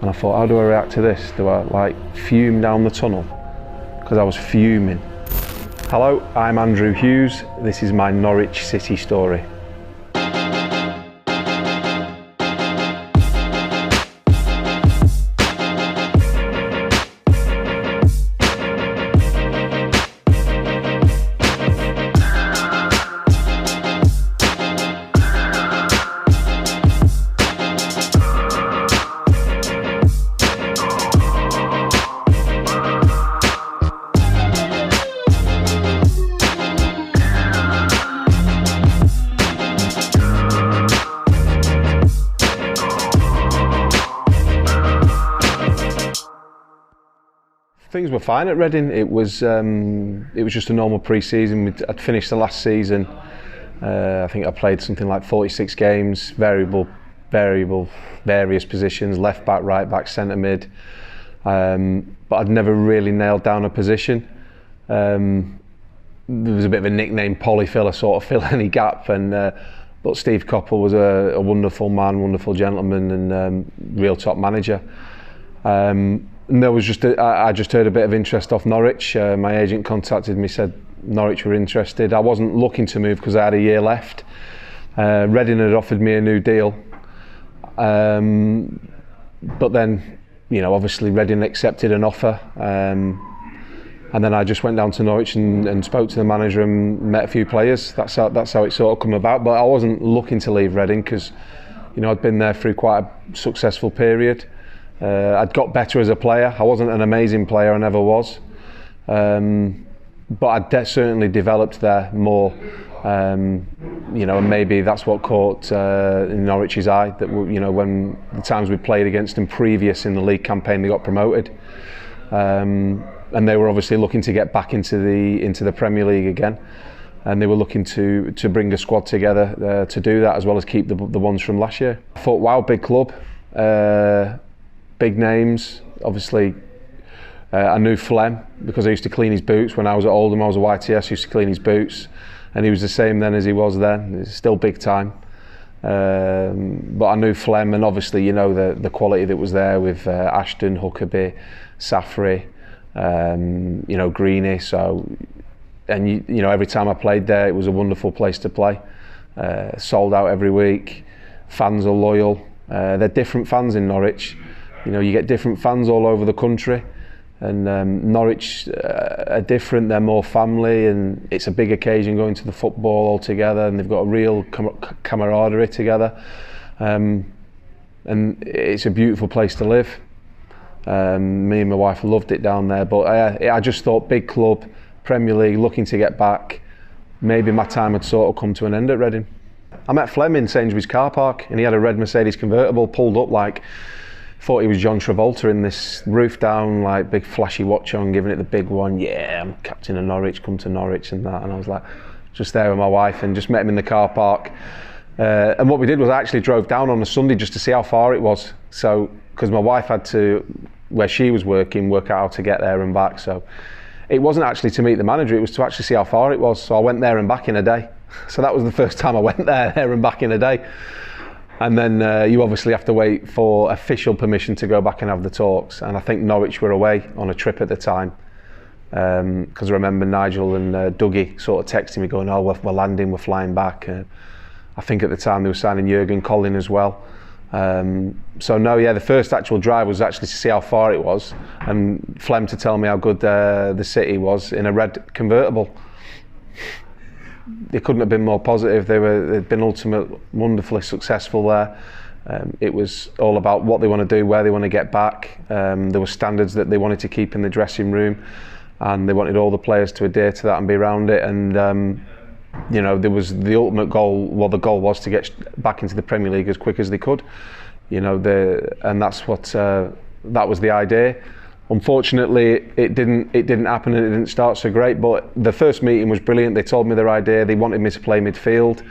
And I thought, how do I react to this? Do I like fume down the tunnel? Because I was fuming. Hello, I'm Andrew Hughes. This is my Norwich City story. Things were fine at Reading. It was just a normal pre-season. I'd finished the last season. I think I played something like 46 games, various positions, left back, right back, centre mid. But I'd never really nailed down a position. There was a bit of a nickname, polyfiller, sort of fill any gap. But Steve Coppell was a wonderful man, wonderful gentleman, and real top manager. And there was I just heard a bit of interest off Norwich. My agent contacted me, said Norwich were interested. I wasn't looking to move because I had a year left. Reading had offered me a new deal. But then, obviously Reading accepted an offer. And then I just went down to Norwich and spoke to the manager and met a few players. That's how it sort of come about. But I wasn't looking to leave Reading because, I'd been there through quite a successful period. I'd got better as a player. I wasn't an amazing player, I never was. But I'd certainly developed there more. And maybe that's what caught in Norwich's eye, that when the times we played against them previous in the league campaign, they got promoted. And they were obviously looking to get back into the Premier League again. And they were looking to bring a squad together to do that, as well as keep the ones from last year. I thought, wow, big club. Big names, obviously. I knew Flem because I used to clean his boots when I was at Oldham. I was a YTS, used to clean his boots, and he was the same then as he was then. He's still big time. But I knew Flem, and obviously the quality that was there with Ashton, Huckabee, Safri, Greeny. So, and every time I played there, it was a wonderful place to play. Sold out every week. Fans are loyal. They're different fans in Norwich. You get different fans all over the country, and Norwich are different. They're more family, and it's a big occasion going to the football all together, and they've got a real camaraderie together, and it's a beautiful place to live. Me and my wife loved it down there, but I just thought big club, Premier League, looking to get back. Maybe my time had sort of come to an end at Reading. I met Flem in Sainsbury's car park, and he had a red Mercedes convertible pulled up like, thought he was John Travolta, in this roof down, like big flashy watch on, giving it the big one. Yeah, I'm captain of Norwich, come to Norwich and that. And I was like, just there with my wife, and just met him in the car park. And what we did was I actually drove down on a Sunday just to see how far it was. So, because my wife had to, where she was working, work out how to get there and back. So it wasn't actually to meet the manager, it was to actually see how far it was. So I went there and back in a day. So that was the first time I went there and back in a day. And then you obviously have to wait for official permission to go back and have the talks. And I think Norwich were away on a trip at the time. Because I remember Nigel and Dougie sort of texting me going, oh, we're landing, we're flying back. I think at the time they were signing Jurgen Collin as well. So no, yeah, the first actual drive was actually to see how far it was. And Flem to tell me how good the city was in a red convertible. They couldn't have been more positive. They'd been wonderfully successful there. It was all about what they want to do, where they want to get back. There were standards that they wanted to keep in the dressing room, and they wanted all the players to adhere to that and be around it. And there was the ultimate goal. Well, the goal was to get back into the Premier League as quick as they could. And that's what that was the idea. Unfortunately, it didn't happen, and it didn't start so great. But the first meeting was brilliant. They told me their idea. They wanted me to play midfield,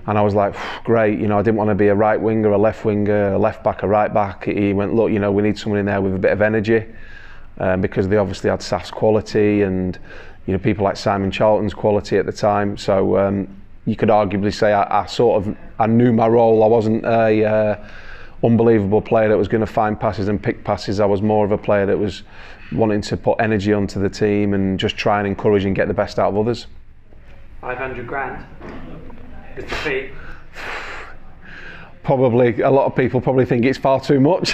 and I was like, great. I didn't want to be a right winger, a left winger, a left back, a right back. He went, look, we need someone in there with a bit of energy, because they obviously had Saf's quality and people like Simon Charlton's quality at the time. So you could arguably say I knew my role. I wasn't unbelievable player that was going to find passes and pick passes. I was more of a player that was wanting to put energy onto the team and just try and encourage and get the best out of others. 500 grand is the fee. Probably, a lot of people probably think it's far too much.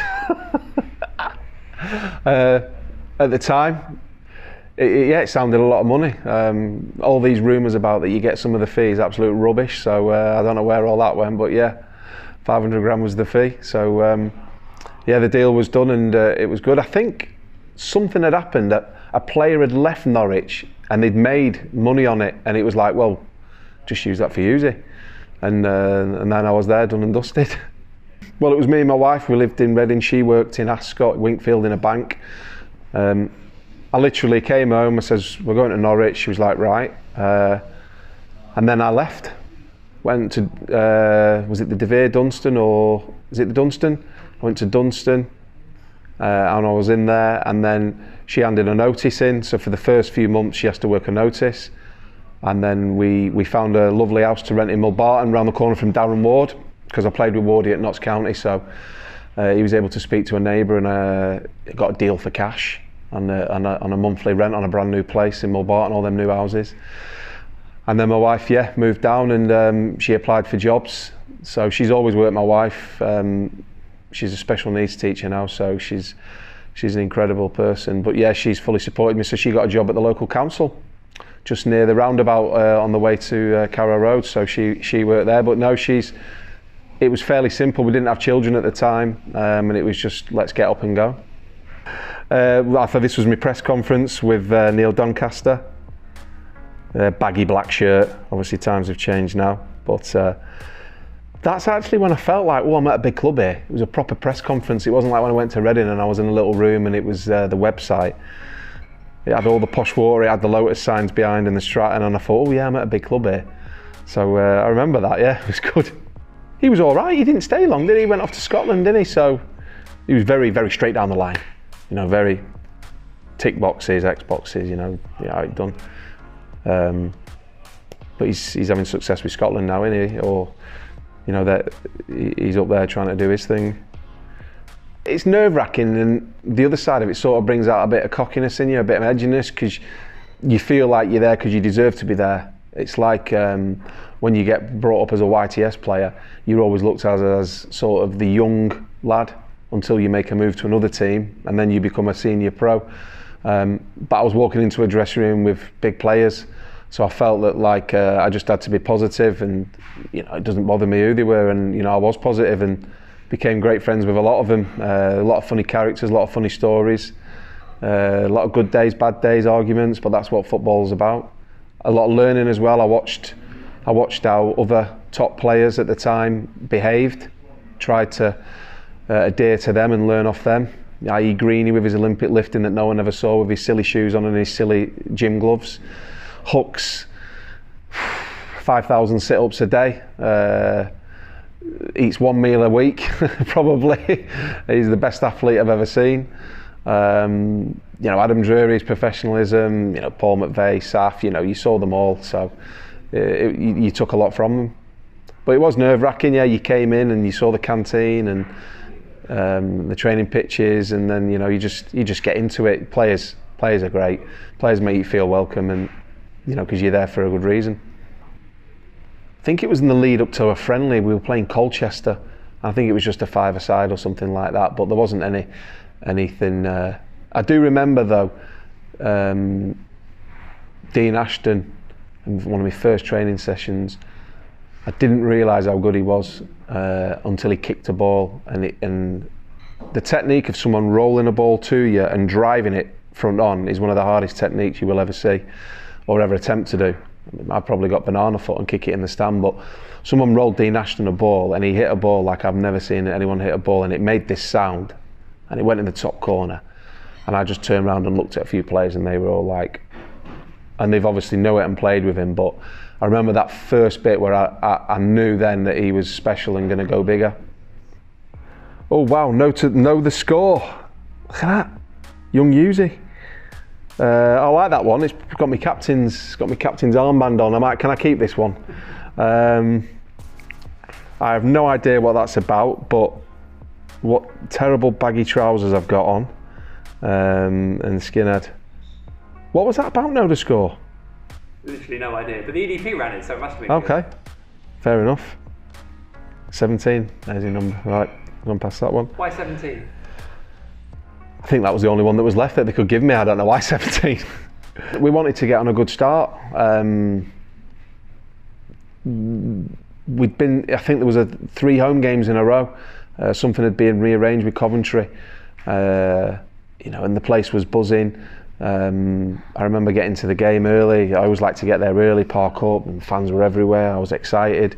At the time, it sounded a lot of money. All these rumours about that you get some of the fees, absolute rubbish. So I don't know where all that went, but yeah, 500 grand was the fee. So yeah, the deal was done and it was good. I think something had happened, that a player had left Norwich and they'd made money on it, and it was like, well, just use that for Hughesy. And then I was there, done and dusted. Well, it was me and my wife. We lived in Reading. She worked in Ascot, Winkfield, in a bank. I literally came home. I says, we're going to Norwich. She was like, right. And then I left. Went to, was it the De Vere Dunstan, or is it the Dunstan? I went to Dunstan and I was in there, and then she handed a notice in. So for the first few months she has to work a notice. And then we found a lovely house to rent in Mulbarton, round the corner from Darren Ward, because I played with Wardy at Notts County. So he was able to speak to a neighbour and got a deal for cash on a monthly rent on a brand new place in Mulbarton, all them new houses. And then my wife, moved down, and she applied for jobs. So she's always worked, my wife. She's a special needs teacher now, so she's an incredible person. But yeah, she's fully supported me. So she got a job at the local council, just near the roundabout on the way to Carrow Road. So she worked there. But no, it was fairly simple. We didn't have children at the time, and it was just, let's get up and go. I thought this was my press conference with Neil Doncaster. Baggy black shirt. Obviously times have changed now, but that's actually when I felt like, oh, I'm at a big club here. It was a proper press conference. It wasn't like when I went to Reading and I was in a little room and it was the website. It had all the posh water, it had the Lotus signs behind and the Stratton, and I thought, oh yeah, I'm at a big club here. So I remember that, yeah, it was good. He was all right. He didn't stay long, did he? He went off to Scotland, didn't he? So he was very, very straight down the line. You know, very tick boxes, X boxes, you know, yeah, done. But he's having success with Scotland now, isn't he? Or, you know, that he's up there trying to do his thing. It's nerve-wracking, and the other side of it sort of brings out a bit of cockiness in you, a bit of edginess, because you feel like you're there because you deserve to be there. It's like when you get brought up as a YTS player, you're always looked at as sort of the young lad until you make a move to another team, and then you become a senior pro. But I was walking into a dressing room with big players, so I felt that like I just had to be positive, and you know, it doesn't bother me who they were, and you know, I was positive and became great friends with a lot of them. A lot of funny characters, a lot of funny stories, a lot of good days, bad days, arguments, but that's what football's about. A lot of learning as well. I watched how other top players at the time behaved, tried to adhere to them and learn off them. I.e. Greeny with his Olympic lifting that no one ever saw, with his silly shoes on and his silly gym gloves. Hooks, 5,000 sit-ups a day. Eats one meal a week, probably. He's the best athlete I've ever seen. You know, Adam Drury's professionalism, you know, Paul McVeigh, Saf, you know, you saw them all, so you took a lot from them. But it was nerve-wracking, yeah. You came in and you saw the canteen and the training pitches, and then you know, you just get into it. Players are great. Players make you feel welcome, and you know, because you're there for a good reason. I think it was in the lead up to a friendly. We were playing Colchester. I think it was just a five-a-side or something like that, but there wasn't anything. I do remember though, Dean Ashton, in one of my first training sessions, I didn't realise how good he was until he kicked a ball, and the technique of someone rolling a ball to you and driving it front on is one of the hardest techniques you will ever see or ever attempt to do. I probably got banana foot and kick it in the stand, but someone rolled Dean Ashton a ball and he hit a ball like I've never seen anyone hit a ball, and it made this sound and it went in the top corner, and I just turned around and looked at a few players and they were all like, and they've obviously know it and played with him, but I remember that first bit where I knew then that he was special and going to go bigger. Oh wow, know the score. Look at that, young Hughesy. I like that one. It's got my captain's armband on. Can I keep this one? I have no idea what that's about, but what terrible baggy trousers I've got on, and skinhead. What was that about now to score? Literally no idea, but the EDP ran it, so it must have been Okay, good. fair enough. 17, there's your number. Right, gone past that one. Why 17? I think that was the only one that was left that they could give me. I don't know why 17. We wanted to get on a good start. We'd been, I think there was 3 home games in a row. Something had been rearranged with Coventry, you know, and the place was buzzing. I remember getting to the game early. I always like to get there early, park up, and fans were everywhere. I was excited,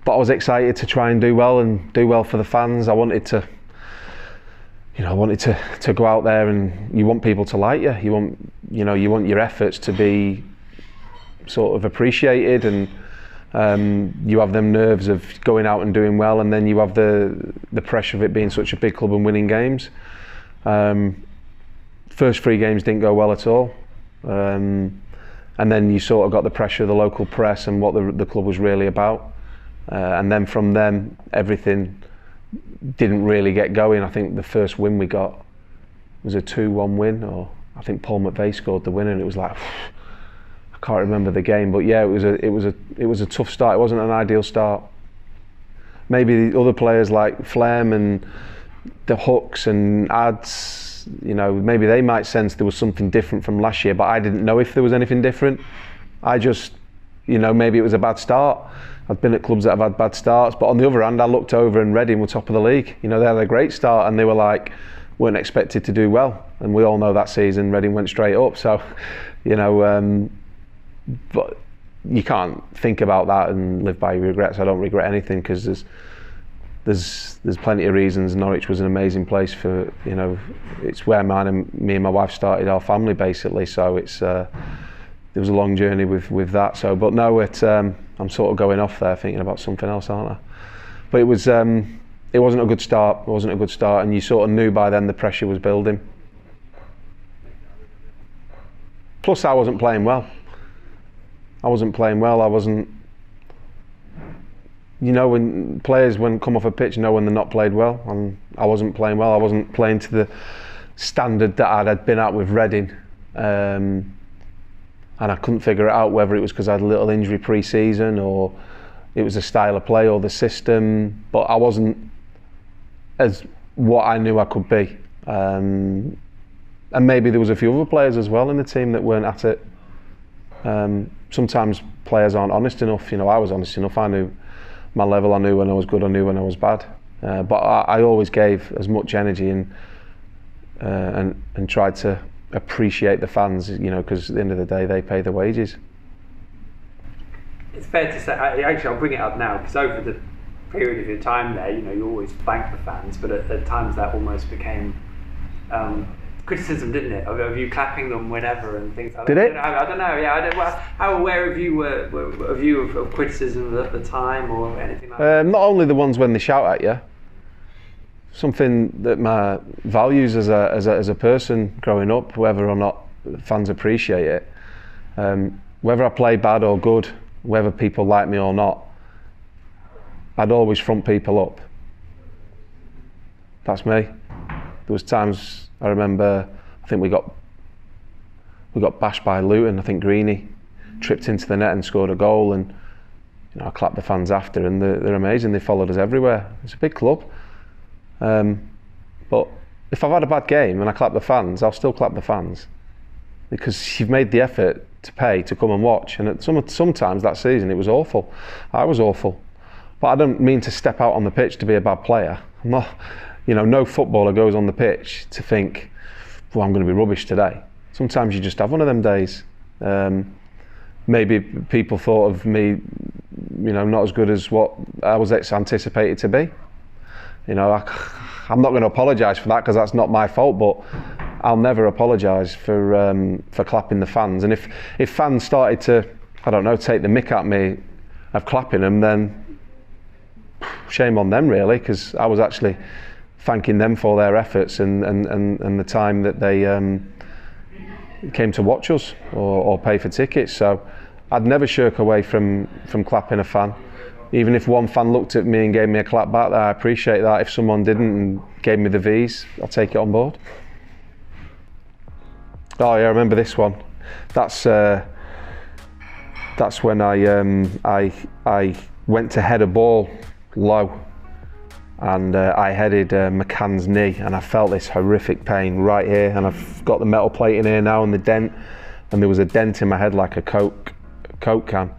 but I was excited to try and do well for the fans. I wanted to, you know, to go out there, and you want people to like you. You want your efforts to be sort of appreciated, and you have them nerves of going out and doing well, and then you have the pressure of it being such a big club and winning games. First 3 games didn't go well at all, and then you sort of got the pressure of the local press and what the club was really about, and then from them everything didn't really get going. I think the first win we got was a 2-1 win, or I think Paul McVeigh scored the winner, and it was like, I can't remember the game, but yeah, it was a tough start. It wasn't an ideal start. Maybe the other players like Flem and the Hooks and Ads, you know, maybe they might sense there was something different from last year, but I didn't know if there was anything different. I just, you know, maybe it was a bad start. I've been at clubs that have had bad starts, but on the other hand, I looked over and Reading were top of the league. You know, they had a great start, and they weren't expected to do well. And we all know that season Reading went straight up. So, you know, but you can't think about that and live by your regrets. I don't regret anything, because there's plenty of reasons. Norwich was an amazing place for, you know, it's where me and my wife started our family basically. So it's there was a long journey with that. So, but no, I'm sort of going off there thinking about something else, aren't I? But it wasn't a good start. It wasn't a good start, and you sort of knew by then the pressure was building. Plus, I wasn't playing well. I wasn't. You know, when players come off a pitch, know when they're not played well, and I wasn't playing well. I wasn't playing to the standard that I'd been at with Reading, and I couldn't figure it out whether it was because I had a little injury pre-season, or it was the style of play or the system. But I wasn't as what I knew I could be, and maybe there was a few other players as well in the team that weren't at it. Sometimes players aren't honest enough. You know, I was honest enough. I knew my level. I knew when I was good. I knew when I was bad. But I always gave as much energy and tried to appreciate the fans. You know, because at the end of the day, they pay the wages. It's fair to say. Actually, I'll bring it up now, because over the period of your time there, you know, you always thanked the fans, but at times that almost became criticism, didn't it? Of you clapping them whenever and things like that. Did it? I don't know. Yeah, how aware of you were of criticism at the time, or anything like that? Not only the ones when they shout at you. Something that my values as a person growing up, whether or not fans appreciate it, whether I play bad or good, whether people like me or not, I'd always front people up. That's me. There was times I remember, I think we got bashed by Luton. I think Greeny tripped into the net and scored a goal, and you know, I clapped the fans after, and they're amazing. They followed us everywhere. It's a big club. But if I've had a bad game and I clap the fans, I'll still clap the fans, because you've made the effort to pay to come and watch. And sometimes that season it was awful. I was awful. But I don't mean to step out on the pitch to be a bad player. I'm not, you know, no footballer goes on the pitch to think, well, I'm going to be rubbish today. Sometimes you just have one of them days. Maybe people thought of me, you know, not as good as what I was anticipated to be. You know, I'm not going to apologise for that, because that's not my fault, but I'll never apologise for clapping the fans. And if fans started to, I don't know, take the mick at me of clapping them, then shame on them really, because I was actually thanking them for their efforts and the time that they came to watch us or pay for tickets. So I'd never shirk away from clapping a fan. Even if one fan looked at me and gave me a clap back, I appreciate that. If someone didn't and gave me the V's, I'll take it on board. Oh yeah, I remember this one. That's when I went to head a ball low, and I headed McCann's knee, and I felt this horrific pain right here, and I've got the metal plate in here now and the dent, and there was a dent in my head like a Coke can.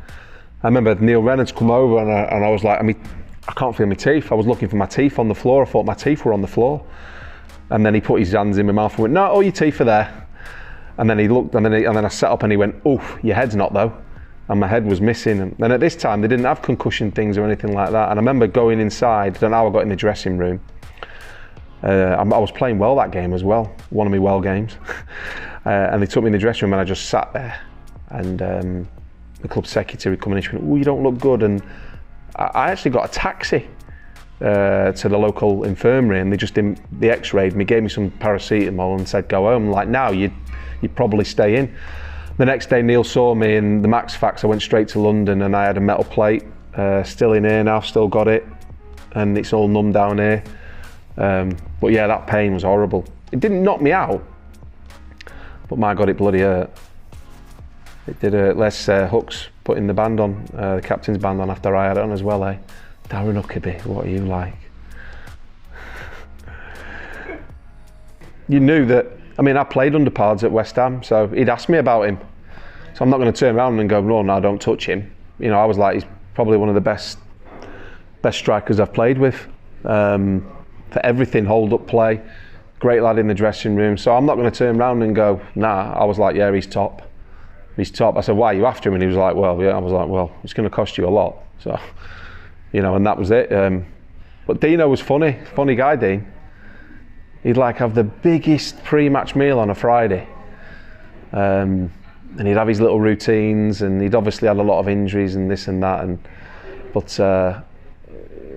I remember Neil Reynolds come over, and I was like, I can't feel my teeth. I was looking for my teeth on the floor. I thought my teeth were on the floor, and then he put his hands in my mouth and went, "No, all your teeth are there." And then he looked, and then I sat up, and he went, "Oof, your head's not though." And my head was missing. And at this time, they didn't have concussion things or anything like that. And I remember going inside, I don't know how I got in the dressing room. I was playing well that game as well, one of my well games. And they took me in the dressing room, and I just sat there. And the club secretary coming in, she went, "Oh, you don't look good." And I actually got a taxi to the local infirmary, and they x-rayed me, gave me some paracetamol and said, "Go home." Like, now you'd probably stay in. The next day Neil saw me in the Max Fax. I went straight to London, and I had a metal plate, still in here now, still got it, and it's all numb down here. But yeah, that pain was horrible. It didn't knock me out, but my God, it bloody hurt. It did. Les Hooks putting the band on, the captain's band on after I had it on as well, eh? Darren Huckabee, what are you like? You knew that. I played under Pards at West Ham, so he'd asked me about him. So I'm not going to turn around and go, no, don't touch him. I was like, he's probably one of the best strikers I've played with. For everything, hold up play, great lad in the dressing room. So I'm not going to turn around and go, nah. I was like, yeah, he's top. He's top. I said, why are you after him? And he was like, well, yeah. I was like, well, it's going to cost you a lot. So, and that was it. But Dino was funny guy, Dean. He'd have the biggest pre-match meal on a Friday, and he'd have his little routines, and he'd obviously had a lot of injuries and this and that. But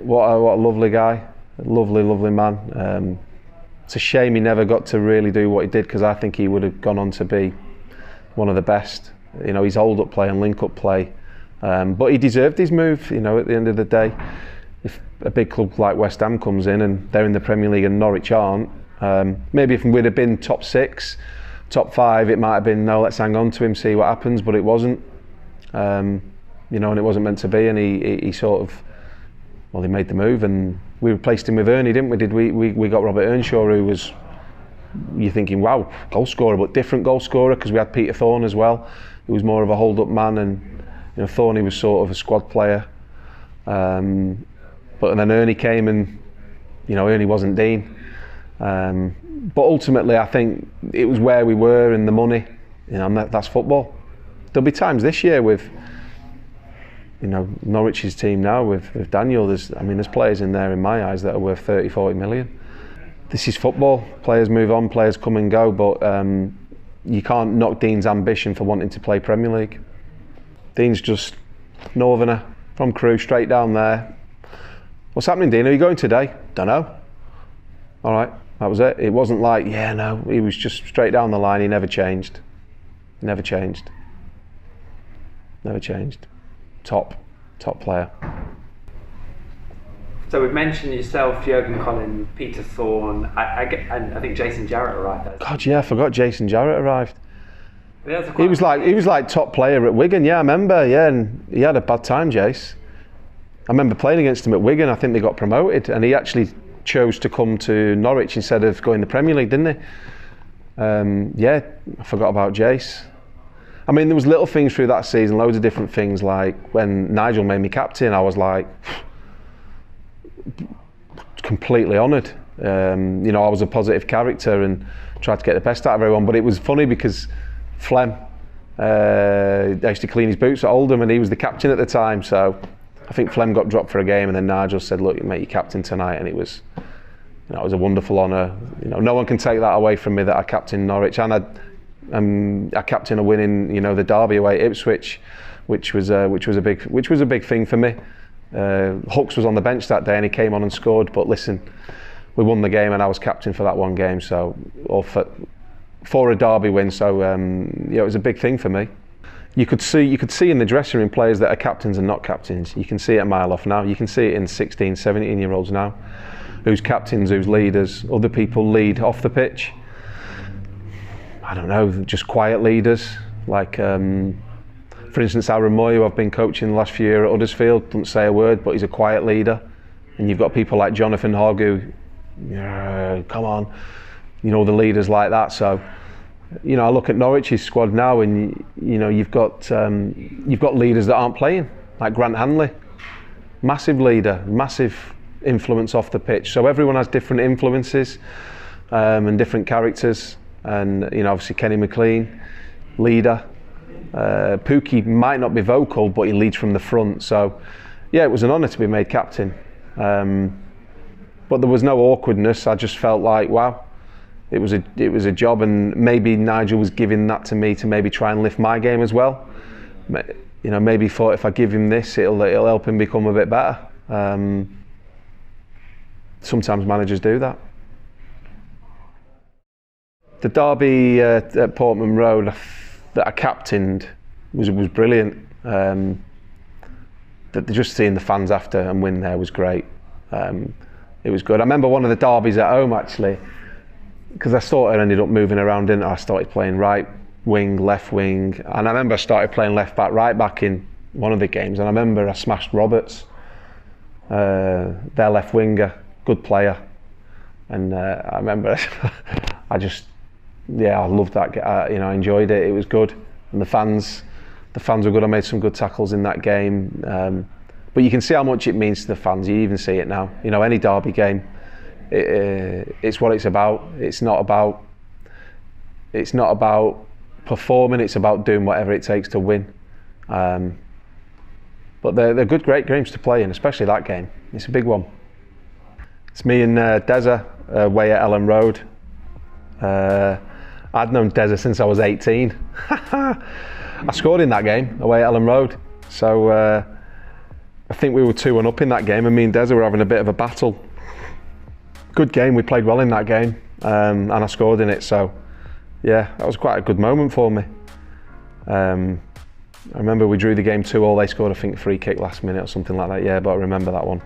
what a lovely guy, lovely man. It's a shame he never got to really do what he did, because I think he would have gone on to be one of the best. His hold-up play and link-up play, but he deserved his move. At the end of the day. If a big club like West Ham comes in and they're in the Premier League and Norwich aren't, maybe if we'd have been top 6, top 5, it might have been, no, let's hang on to him, see what happens, but it wasn't. And it wasn't meant to be, and he sort of, he made the move, and we replaced him with Ernie, didn't we? We got Robert Earnshaw, who was, you're thinking, wow, goal scorer, but different goal scorer, because we had Peter Thorne as well, who was more of a hold-up man, and Thorne was sort of a squad player. But then Ernie came, and Ernie wasn't Dean. But ultimately, I think it was where we were and the money. And that's football. There'll be times this year with Norwich's team now with Daniel. There's players in there in my eyes that are worth 30-40 million. This is football. Players move on, players come and go. But you can't knock Dean's ambition for wanting to play Premier League. Dean's just Northerner from Crewe, straight down there. What's happening, Dean? Are you going today? Don't know. All right, that was it. It wasn't like, yeah, no. He was just straight down the line. He never changed. Never changed. Top player. So we've mentioned yourself, Jurgen Collin, Peter Thorne, and I think Jason Jarrett arrived. God, yeah, I forgot Jason Jarrett arrived. He was like top player at Wigan. Yeah, I remember. Yeah, and he had a bad time, Jace. I remember playing against him at Wigan. I think they got promoted, and he actually chose to come to Norwich instead of going to the Premier League, didn't he? Yeah, I forgot about Jace. There was little things through that season, loads of different things. Like when Nigel made me captain, I was like completely honoured. I was a positive character and tried to get the best out of everyone. But it was funny because Flem, I used to clean his boots at Oldham, and he was the captain at the time. So I think Flem got dropped for a game, and then Nigel said, "Look, mate, you're captain tonight," and it was a wonderful honour. No one can take that away from me that I captained Norwich, and I captained a win in the derby away at Ipswich, which was a big thing for me. Hooks was on the bench that day, and he came on and scored. But listen, we won the game, and I was captain for that one game, so for a derby win. So it was a big thing for me. you could see in the dressing room players that are captains and not captains. You can see it a mile off now. You can see it in 16, 17-year-olds now. Who's captains, who's leaders. Other people lead off the pitch. I don't know, just quiet leaders. Like, for instance, Aaron Moy, who I've been coaching the last few years at Huddersfield, doesn't say a word, but he's a quiet leader. And you've got people like Jonathan Hogg who, come on, the leaders like that. So, I look at Norwich's squad now, and you've got leaders that aren't playing, like Grant Hanley, massive leader, massive influence off the pitch. So everyone has different influences and different characters. And obviously Kenny McLean, leader. Pookie might not be vocal, but he leads from the front. So yeah, it was an honour to be made captain. But there was no awkwardness. I just felt like, wow, it was a job, and maybe Nigel was giving that to me to maybe try and lift my game as well. Maybe thought if I give him this, it'll help him become a bit better. Sometimes managers do that. The derby at Portman Road that I captained was brilliant. Just seeing the fans after and win there was great. It was good. I remember one of the derbies at home, actually, because I sort of ended up moving around, didn't I? I started playing right wing, left wing, and I remember I started playing left back, right back in one of the games, and I remember I smashed Roberts, their left winger, good player, and I remember I loved that. I enjoyed it. It was good, and the fans were good. I made some good tackles in that game. But you can see how much it means to the fans. You even see it now. Any derby game, it's what it's about. It's not about performing. It's about doing whatever it takes to win. But they're good, great games to play in, especially that game. It's a big one. It's me and Deza away at Ellen Road. I'd known Deza since I was 18. I scored in that game away at Ellen Road. So I think we were 2-1 up in that game, and me and Deza were having a bit of a battle. Good game, we played well in that game, and I scored in it. So yeah, that was quite a good moment for me. I remember we drew the game 2-2. They scored, I think, a free kick last minute or something like that. Yeah, but I remember that one.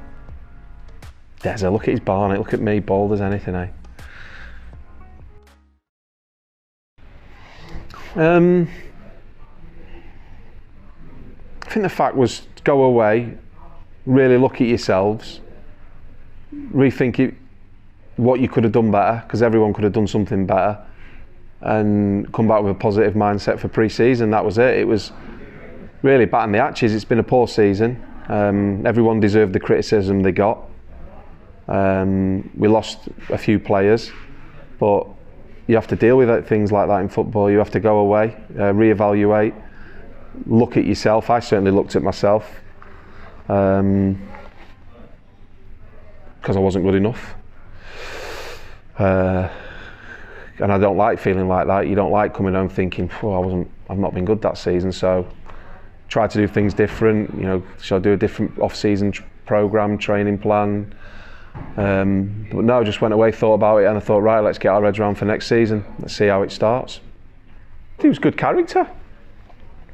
Deza, look at his barnet, look at me, bald as anything, eh? I think the fact was to go away, really look at yourselves, rethink what you could have done better, because everyone could have done something better, and come back with a positive mindset for pre-season. That was it. It was really batting the hatches. It's been a poor season. Everyone deserved the criticism they got. We lost a few players, but you have to deal with things like that in football. You have to go away, reevaluate, look at yourself. I certainly looked at myself, because I wasn't good enough. And I don't like feeling like that. You don't like coming home thinking, I've not been good that season. So try to do things different. Should I do a different off-season program, training plan? But no, just went away, thought about it, and I thought, right, let's get our heads round for next season. Let's see how it starts. He was good character.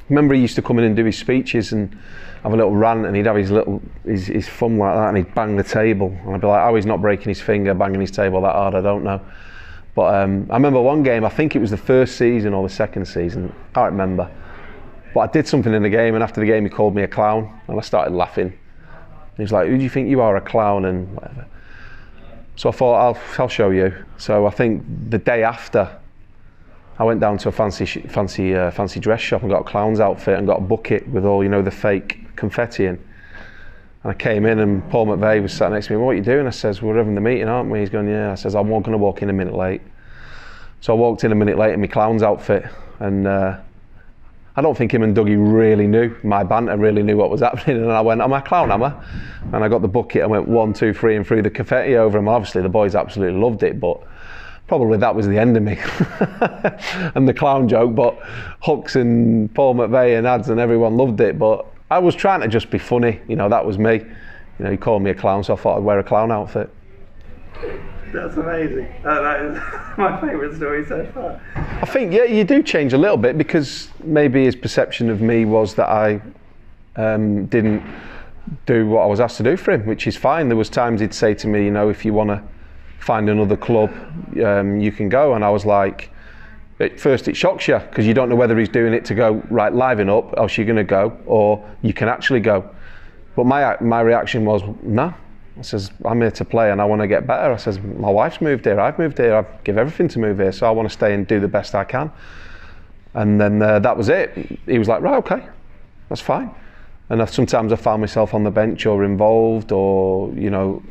Remember, he used to come in and do his speeches and have a little rant, and he'd have his thumb like that, and he'd bang the table, and I'd be like, oh, he's not breaking his finger banging his table that hard, I don't know. But I remember one game, I think it was the first season or the second season, I can't remember, but I did something in the game, and after the game he called me a clown, and I started laughing. And he was like, who do you think you are, a clown, and whatever. So I thought, I'll show you. So I think the day after, I went down to a fancy dress shop and got a clown's outfit and got a bucket with all, the fake confetti in. And I came in, and Paul McVeigh was sat next to me. What are you doing? I says, we're having the meeting, aren't we? He's going, yeah. I says, I'm going to walk in a minute late. So I walked in a minute late in my clown's outfit, and I don't think him and Dougie really knew, my banter really knew what was happening, and I went, am I a clown, am I? And I got the bucket and went 1, 2, 3 and threw the confetti over him. Obviously the boys absolutely loved it, but probably that was the end of me and the clown joke. But Hooks and Paul McVeigh and Ads and everyone loved it, but I was trying to just be funny, that was me. He called me a clown, so I thought I'd wear a clown outfit. That's amazing. That is my favourite story so far. I think, yeah, you do change a little bit, because maybe his perception of me was that I didn't do what I was asked to do for him, which is fine. There was times he'd say to me, you know, if you want to find another club, you can go. And I was like, at first it shocks you, because you don't know whether he's doing it to go, right, liven up, else you're going to go, or you can actually go. But my reaction was, no. I says, I'm here to play and I want to get better. I says, my wife's moved here, I've moved here, I've give everything to move here, so I want to stay and do the best I can. And then that was it. He was like, right, okay, that's fine. And sometimes I found myself on the bench or involved, or, you know,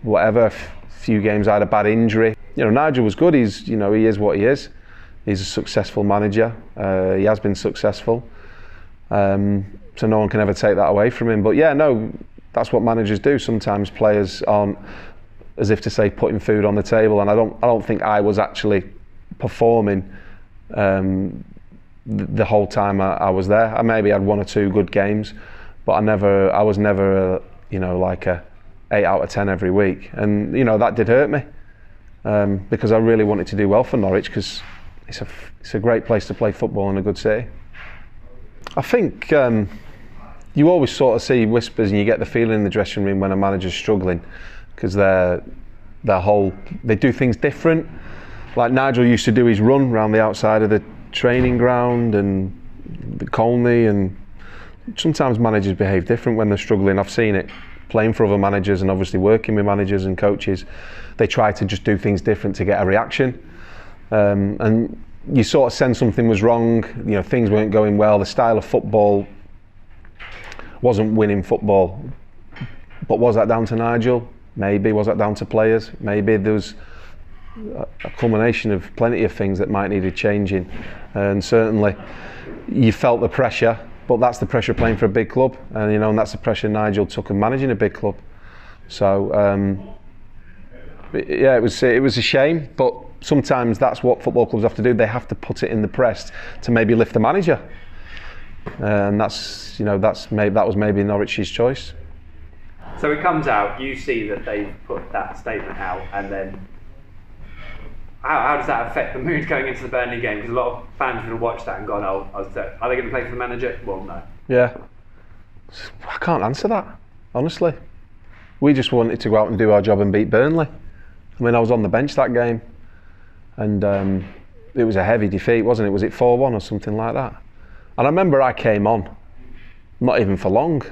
whatever. A few games I had a bad injury. You know, Nigel was good. He's, you know, he is what he is. He's a successful manager. He has been successful. So no one can ever take that away from him. But yeah, no, that's what managers do. Sometimes players aren't, as if to say, putting food on the table. And I don't think I was actually performing the whole time I was there. I maybe had 1 or 2 good games, but I was never you know, like a 8 out of 10 every week. And you know, that did hurt me, because I really wanted to do well for Norwich, because it's a great place to play football in a good city. I think you always sort of see whispers, and you get the feeling in the dressing room when a manager's struggling, because they do things different. Like Nigel used to do his run around the outside of the training ground and the Colney, and sometimes managers behave different when they're struggling. I've seen it playing for other managers and obviously working with managers and coaches. They try to just do things different to get a reaction, and you sort of sense something was wrong. You know, things weren't going well. The style of football wasn't winning football. But was that down to Nigel? Maybe. Was that down to players? Maybe. There was a culmination of plenty of things that might need changing, and certainly you felt the pressure. But that's the pressure of playing for a big club, and you know, and that's the pressure Nigel took of managing a big club. So yeah, it was a shame, but sometimes that's what football clubs have to do. They have to put it in the press to maybe lift the manager, and that's, you know, that was maybe Norwich's choice. So it comes out, you see that they've put that statement out, and then how does that affect the mood going into the Burnley game? Because a lot of fans would have watched that and gone, oh, are they going to play for the manager? Well, no. Yeah, I can't answer that, honestly. We just wanted to go out and do our job and beat Burnley. I mean, I was on the bench that game, and it was a heavy defeat, wasn't it? Was it 4-1 or something like that? And I remember I came on, not even for long.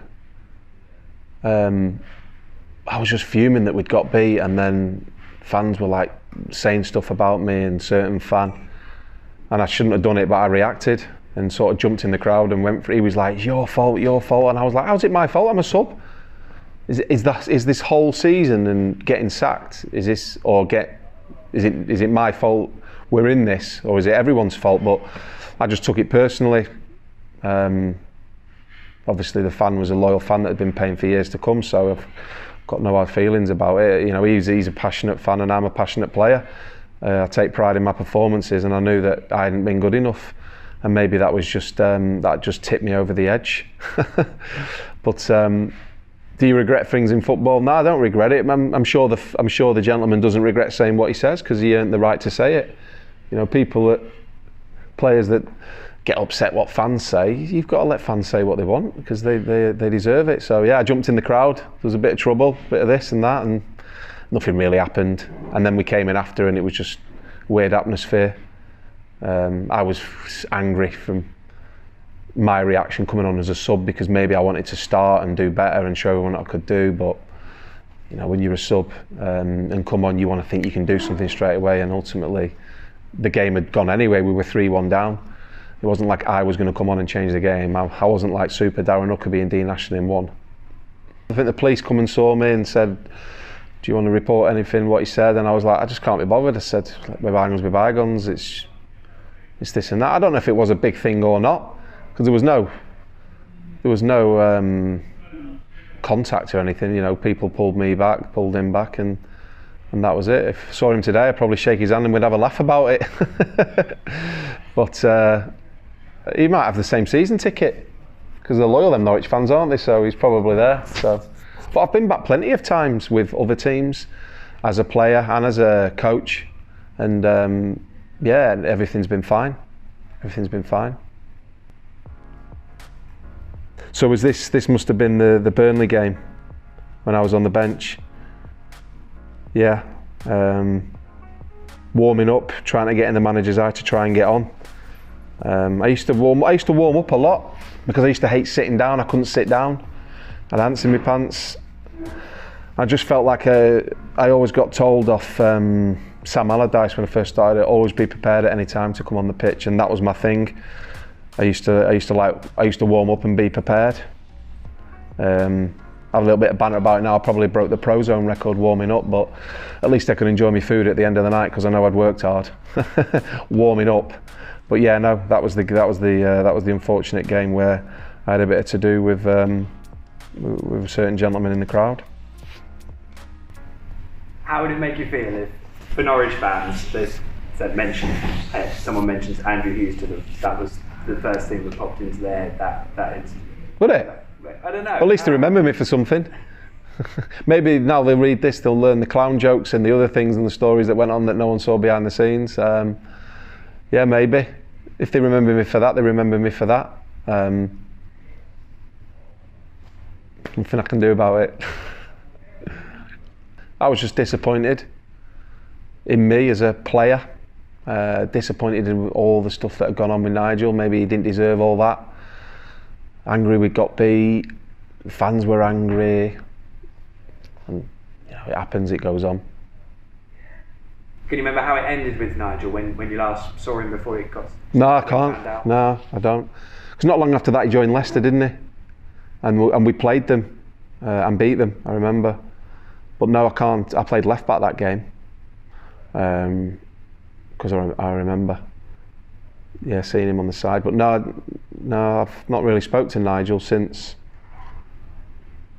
I was just fuming that we'd got beat, and then fans were like saying stuff about me and certain fan, and I shouldn't have done it, but I reacted and sort of jumped in the crowd and went for it. He was like, your fault, and I was like, how's it my fault? I'm a sub. Is this whole season and getting sacked, is it my fault we're in this, or is it everyone's fault? But I just took it personally. Obviously the fan was a loyal fan that had been paying for years to come, so I've got no hard feelings about it. You know, he's a passionate fan and I'm a passionate player. I take pride in my performances, and I knew that I hadn't been good enough, and maybe that was just that just tipped me over the edge. But do you regret things in football? No, I don't regret it. I'm sure the gentleman doesn't regret saying what he says, because he earned the right to say it. You know, players that get upset what fans say, you've got to let fans say what they want, because they deserve it. So yeah, I jumped in the crowd. There was a bit of trouble, a bit of this and that, and nothing really happened. And then we came in after, and it was just weird atmosphere. I was angry from my reaction coming on as a sub, because maybe I wanted to start and do better and show everyone what I could do. But you know, when you're a sub and come on, you want to think you can do something straight away, and ultimately the game had gone anyway. We were 3-1 down. It wasn't like I was going to come on and change the game. I wasn't like Super Darren Huckabee and Dean Ashton in one. I think the police come and saw me and said, do you want to report anything, what he said? And I was like, I just can't be bothered. I said, my bygones be bygones, it's this and that. I don't know if it was a big thing or not, because there was no contact or anything. You know, people pulled him back, and that was it. If I saw him today, I'd probably shake his hand and we'd have a laugh about it. But he might have the same season ticket, because they're loyal, them Norwich fans, aren't they? So he's probably there. So, but I've been back plenty of times with other teams. as a player and as a coach, and yeah, everything's been fine. Everything's been fine. So was this must have been the Burnley game when I was on the bench. Yeah, warming up, trying to get in the manager's eye to try and get on. I used to warm up a lot because I used to hate sitting down. I couldn't sit down. I had ants in my pants. I just felt like I always got told off Sam Allardyce when I first started. Always be prepared at any time to come on the pitch, and that was my thing. I used to warm up and be prepared. I have a little bit of banter about it now. I probably broke the Pro Zone record warming up, but at least I could enjoy my food at the end of the night because I know I'd worked hard warming up. But yeah, no, that was the unfortunate game where I had a bit to do with a certain gentleman in the crowd. How would it make you feel if, for Norwich fans, someone mentions Andrew Hughes to them? That was the first thing that popped into their head, that incident. Would it? I don't know. Well, at least they remember me for something. Maybe now they'll read this, they'll learn the clown jokes and the other things and the stories that went on that no one saw behind the scenes. Yeah, maybe. If they remember me for that, they remember me for that. Nothing I can do about it. I was just disappointed in me as a player. Disappointed in all the stuff that had gone on with Nigel. Maybe he didn't deserve all that. Angry we got beat. Fans were angry. And it happens, it goes on. Can you remember how it ended with Nigel when you last saw him before it got? No, I can't. No, I don't. Because not long after that he joined Leicester, didn't he? And we played them and beat them, I remember. But no, I can't. I played left back that game. Because I remember, yeah, seeing him on the side. But no, I've not really spoke to Nigel since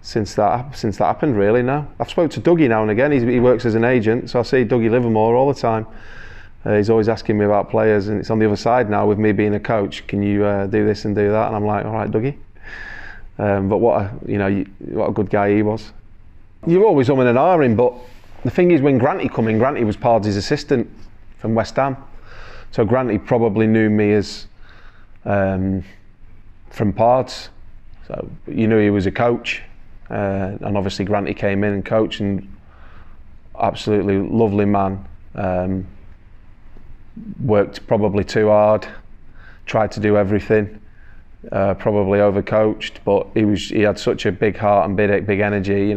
that happened. Really, no. I've spoke to Dougie now and again. He works as an agent, so I see Dougie Livermore all the time. He's always asking me about players, and it's on the other side now with me being a coach. Can you do this and do that? And I'm like, all right, Dougie. But what a good guy he was. You're always umming and ahhing, but the thing is, when Granty come in, Granty was Pard's assistant from West Ham. So Granty probably knew me as from Pards. So you knew he was a coach. And obviously Granty came in and coached, and absolutely lovely man. Worked probably too hard, tried to do everything, probably overcoached, but he had such a big heart and big energy.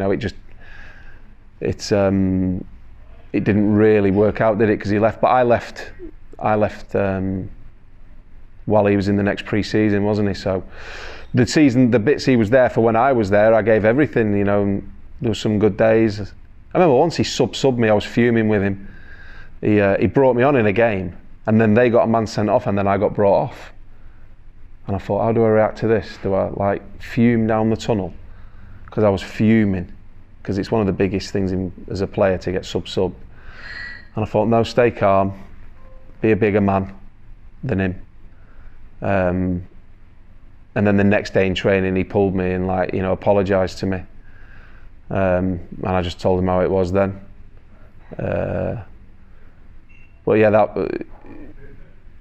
It didn't really work out, did it? Because he left. But I left while he was in the next pre-season, wasn't he? So the bits he was there for when I was there, I gave everything. And there were some good days. I remember once he subbed me. I was fuming with him. He brought me on in a game, and then they got a man sent off, and then I got brought off. And I thought, how do I react to this? Do I fume down the tunnel? Because I was fuming. Because it's one of the biggest things as a player to get sub. And I thought, no, stay calm, be a bigger man than him. And then the next day in training, he pulled me and apologised to me. And I just told him how it was then. But yeah,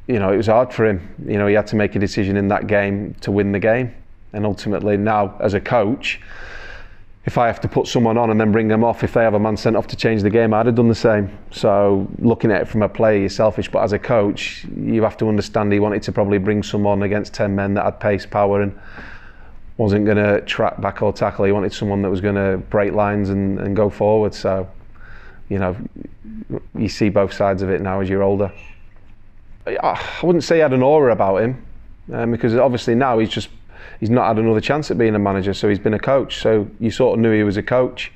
it was hard for him. He had to make a decision in that game to win the game. And ultimately now, as a coach, if I have to put someone on and then bring them off, if they have a man sent off to change the game, I'd have done the same. So looking at it from a player, you're selfish, but as a coach, you have to understand he wanted to probably bring someone against 10 men that had pace, power, and wasn't going to track back or tackle. He wanted someone that was going to break lines and go forward. So, you see both sides of it now as you're older. I wouldn't say he had an aura about him, because obviously now he's not had another chance at being a manager, so he's been a coach. So you sort of knew he was a coach.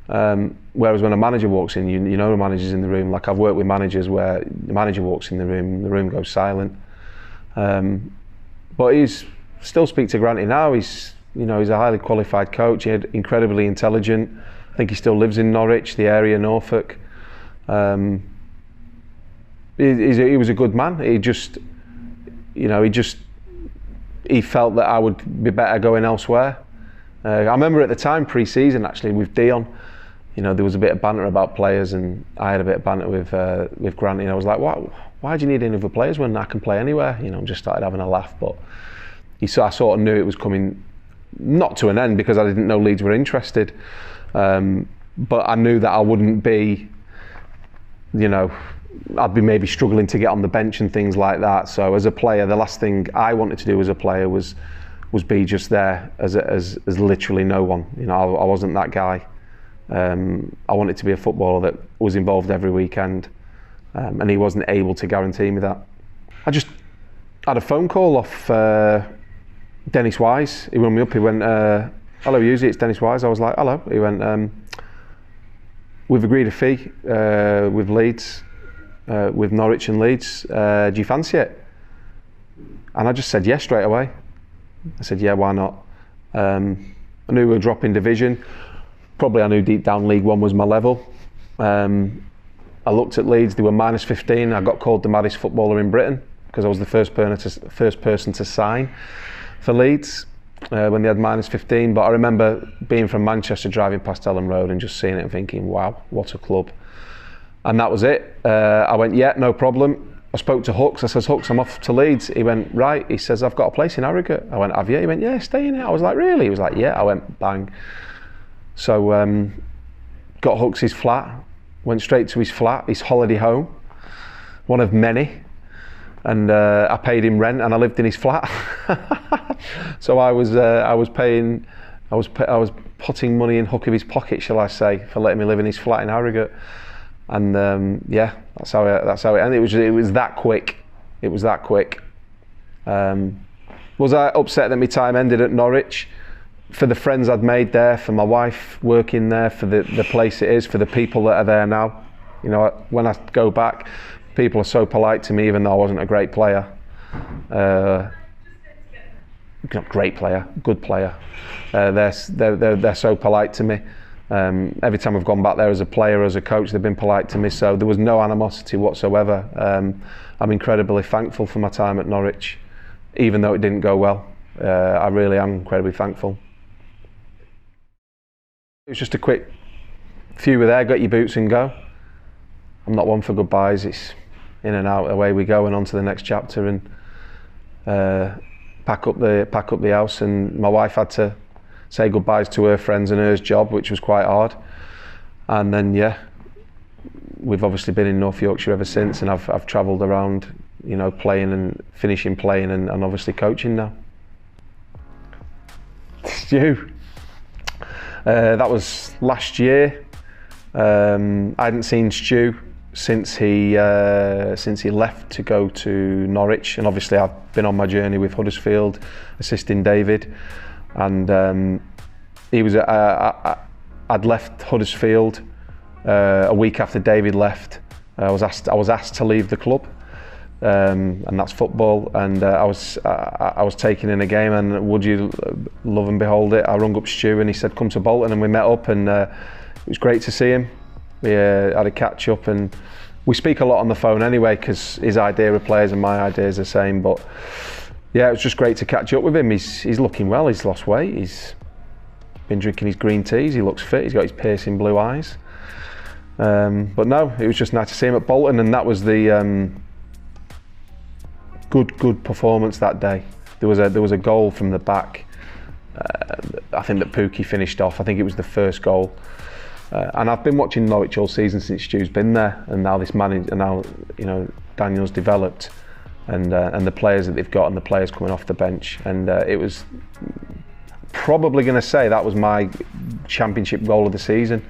Whereas when a manager walks in, you know the manager's in the room. Like I've worked with managers where the manager walks in the room goes silent. But he's still speak to Granty now. He's a highly qualified coach. He's incredibly intelligent. I think he still lives in Norwich, the area, Norfolk. He was a good man. He felt that I would be better going elsewhere. I remember at the time pre-season actually with Dion, you know, there was a bit of banter about players, and I had a bit of banter with Grant. You know, I was like, why do you need any other players when I can play anywhere? You know, just started having a laugh. But I sort of knew it was coming, not to an end, because I didn't know Leeds were interested. But I knew that I wouldn't be, you know, I'd be maybe struggling to get on the bench and things like that. So as a player, the last thing I wanted to do as a player was be just there as literally no one. You know, I wasn't that guy. I wanted to be a footballer that was involved every weekend, and he wasn't able to guarantee me that. I just had a phone call off Dennis Wise. He rang me up. He went, "Hello, Hughes, it's Dennis Wise." I was like, "Hello." He went, "We've agreed a fee with Leeds, with Norwich and Leeds. Do you fancy it?" And I just said yes straight away. I said, "Yeah, why not?" I knew we were dropping division. Probably I knew deep down League One was my level. I looked at Leeds, they were -15. I got called the maddest footballer in Britain because I was the first person to sign for Leeds when they had -15. But I remember being from Manchester, driving past Ellen Road and just seeing it and thinking, wow, what a club. And that was it. I went, yeah, no problem. I spoke to Hooks. I says, Hooks, I'm off to Leeds. He went, right. He says, I've got a place in Harrogate. I went, have you? He went, yeah, stay in it. I was like, really? He was like, yeah. I went, bang. So got Hooks his flat, went straight to his flat, his holiday home, one of many, and I paid him rent and I lived in his flat. So I was putting money in Hooky's pocket, shall I say, for letting me live in his flat in Harrogate. And yeah, that's how it ended. It was that quick. It was that quick. Was I upset that my time ended at Norwich? For the friends I'd made there, for my wife working there, for the place it is, for the people that are there now. You know, when I go back, people are so polite to me, even though I wasn't a great player. Not great player, good player. They're so polite to me. Every time I've gone back there as a player, as a coach, they've been polite to me. So there was no animosity whatsoever. I'm incredibly thankful for my time at Norwich, even though it didn't go well. I really am incredibly thankful. It was just a quick few were there, got your boots and go. I'm not one for goodbyes. It's in and out, away we go, and on to the next chapter, and pack up the house. And my wife had to say goodbyes to her friends and her job, which was quite hard. And then yeah, we've obviously been in North Yorkshire ever since, and I've travelled around, you know, playing and finishing playing, and obviously coaching now. Stu. That was last year. I hadn't seen Stu since he left to go to Norwich, and obviously I've been on my journey with Huddersfield, assisting David, and he was. I'd left Huddersfield a week after David left. I was asked to leave the club. And that's football, and I was taken in a game, and would you love and behold it, I rung up Stu and he said come to Bolton, and we met up, and it was great to see him. We had a catch up, and we speak a lot on the phone anyway because his idea of players and my idea is the same. But yeah, it was just great to catch up with him. He's looking well, he's lost weight, he's been drinking his green teas, he looks fit, he's got his piercing blue eyes. But no, it was just nice to see him at Bolton, and that was the good performance that day. There was a goal from the back. I think that Pookie finished off. I think it was the first goal. And I've been watching Norwich all season since Stu's been there, and now this manager, now you know Daniel's developed, and the players that they've got, and the players coming off the bench, and it was probably going to say that was my championship goal of the season.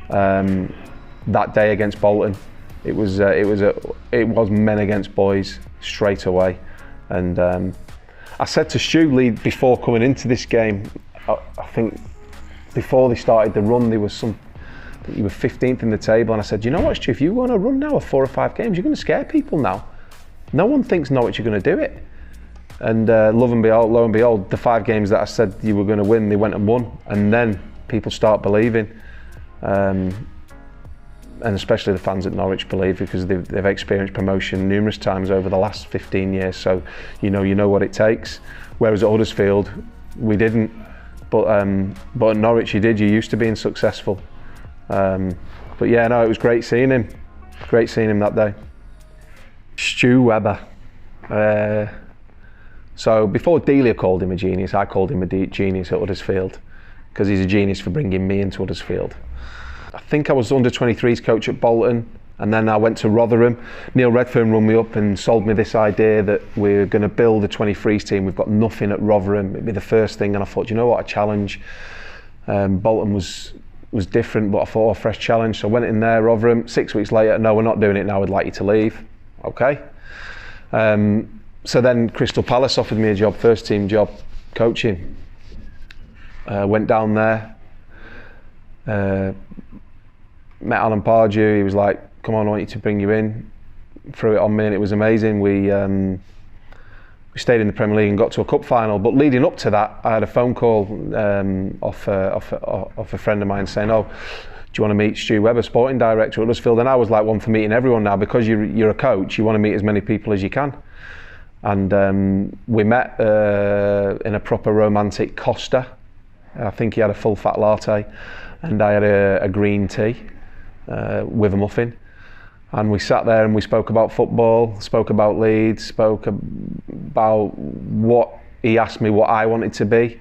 That day against Bolton, it was men against boys straight away, and I said to Stu before coming into this game, I think before they started the run, there was you were 15th in the table, and I said, you know what, Stu, if you want to run now of 4 or 5 games, you're going to scare people now. No one thinks Norwich are going to do it. And lo and behold, the 5 games that I said you were going to win, they went and won, and then people start believing. And especially the fans at Norwich believe, because they've experienced promotion numerous times over the last 15 years, so you know what it takes. Whereas at Huddersfield, we didn't, but at Norwich you did. You used to being successful, But yeah, no, it was great seeing him. Great seeing him that day. Stu Webber. So before Delia called him a genius, I called him a genius at Huddersfield, because he's a genius for bringing me into Huddersfield. I think I was under 23s coach at Bolton, and then I went to Rotherham. Neil Redfern rung me up and sold me this idea that we're going to build a 23s team. We've got nothing at Rotherham. It'd be the first thing, and I thought, you know what, a challenge. Bolton was different, but I thought, a fresh challenge. So I went in there, Rotherham. 6 weeks later, no, we're not doing it now. We'd like you to leave. Okay. So then Crystal Palace offered me a job, first team job, coaching. Went down there, met Alan Pardew. He was like, come on, I want you to bring you in. Threw it on me and it was amazing. We stayed in the Premier League and got to a cup final. But leading up to that, I had a phone call off a friend of mine saying, oh, do you want to meet Stu Webber, sporting director at Huddersfield? And I was like one for meeting everyone now, because you're a coach, you want to meet as many people as you can. And we met in a proper romantic Costa. I think he had a full fat latte and I had a green tea with a muffin. And we sat there and we spoke about football, spoke about Leeds, spoke about what he asked me what I wanted to be.